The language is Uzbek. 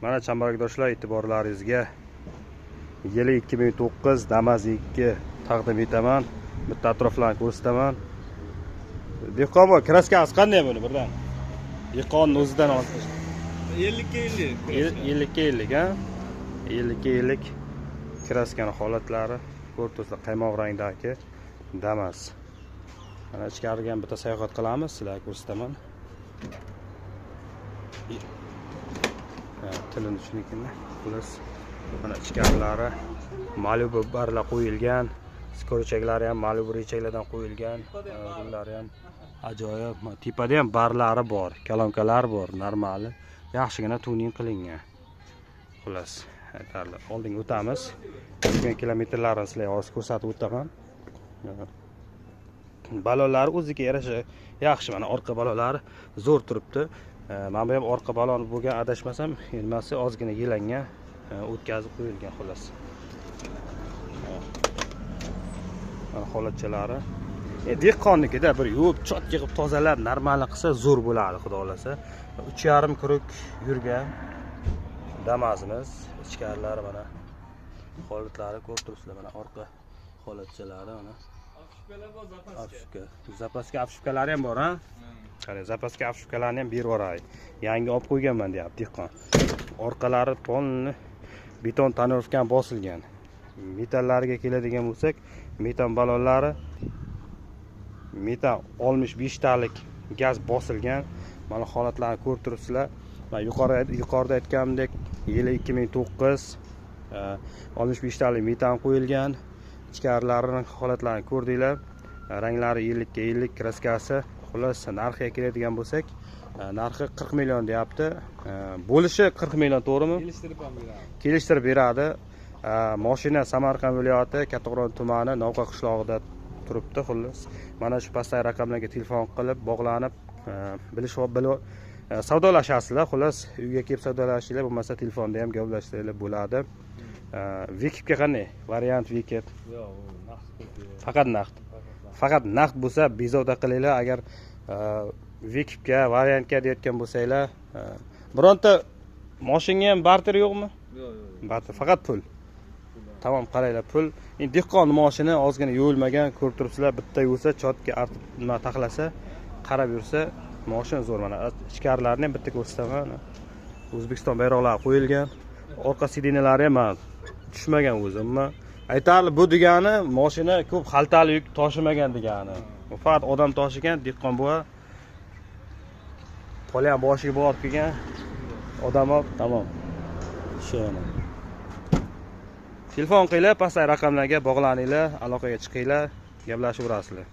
Mana chambarakdoshlar, e'tiborlaringizga Yili 2009 Damas 2 taqdim etaman. Bitta atroflarni ko'rsataman. Dehqonboy, kraskasi qanday buni birdan? Dehqonning o'zidan olib 50 ha? 50 kraskani holatlari, ko'rtuslar qaymoq rangdagi Damas. Mana ichkariga ham bitta sayohat qilamiz, sizlarga ko'rsataman. Tilini tushuningmi? Xullas, mana ichkarilari Malibu barlar qo'yilgan, skorichaklari ham Malibu rechaklardan qo'yilgan. Bular ham ajoyib. Tepada ham barlari bor, kalonkalar bor, normal. Yaxshigina tuning qilingan. Xullas, aytarli. Oldinga o'tamiz. 2000 kilometrlarni sizlarga hozir ko'rsatib o'taman. Balonlari o'ziga yarasha yaxshi. Mana orqa balonlari zo'r turibdi. Mana bu ham orqa balon bo'lgan, adashmasam, nimasi ozgina yelangan, o'tkazib qo'yilgan xullas. Mana holatchalari. Dehqonnikida bir yuvib, chot yig'ib tozalab, normal qilsa zo'r bo'ladi, xudo xolasa. 3,5 kruk yurgan Damasimiz. Ichkarilari mana holatlari ko'rib turibsizlar, mana orqa holatchalari mana. Zapaska afshufkalari ham bor, ha? Qani, zapaska afshufkalarni ham berib yuboray. Yangi olib qo'yganman deyapti dehqon. Orqalari polni beton tonirovkan bosilgan. Metallariga keladigan bo'lsak, metan balonlari metan 65 talik gaz bosilgan. Mana holatlarni ko'rib turibsizlar. Men yuqorida aytganimdek, yili 2009 65 talik metan qo'yilgan. Ichkarilarining holatlarini ko'rdinglar. Ranglari 50 kraskasi. Xullas, narxiga keladigan bo'lsak, narxi 40 million deyapti. Bo'lishi 40 million, to'g'rimi? Kelishtirib beradi. Mashina Samarqand viloyati, Kattaqo'rg'on tumani, Novqa qishlog'ida turibdi. Xullas, mana shu pastdagi raqamlarga telefon qilib, bog'lanib, savdolashasizlar. Xullas, uyga kelib savdolashinglar, bo'lmasa telefonda ham gaplashishlar bo'ladi. Vikipga qanday? Variant Vikip. Yo'q, naqd. Faqat naqd. Faqat naqd bo'lsa bezovta qilinglar. Agar Vikipga, variantga deyotgan bo'lsanglar, bironta mashinaga ham barter yo'qmi? Yo'q. Barter, faqat pul. Tamom, qaranglar, pul. Endi dehqon mashina ozgina yo'lmagan, ko'rib turibsizlar, bitta yursa, chotga artib nima taqlasa, qarab yursa, mashina zo'r. Mana ichkarilarini ham bitta ko'rsataman. O'zbekiston bayroqlari qo'yilgan. Orqa sidinalari ham tushmagan o'zimmi. Aytarli, bu degani mashina ko'p xaltali yuk tashimagan degani. Faqat odam tashigan, dehqon buva poli ham boshiga borib kelgan. Odam olib, tamom. Shuni. Telefon qilinglar, pastdagi raqamlarga bog'laninglar, aloqaga chiqinglar, gaplashib o'rasizlar.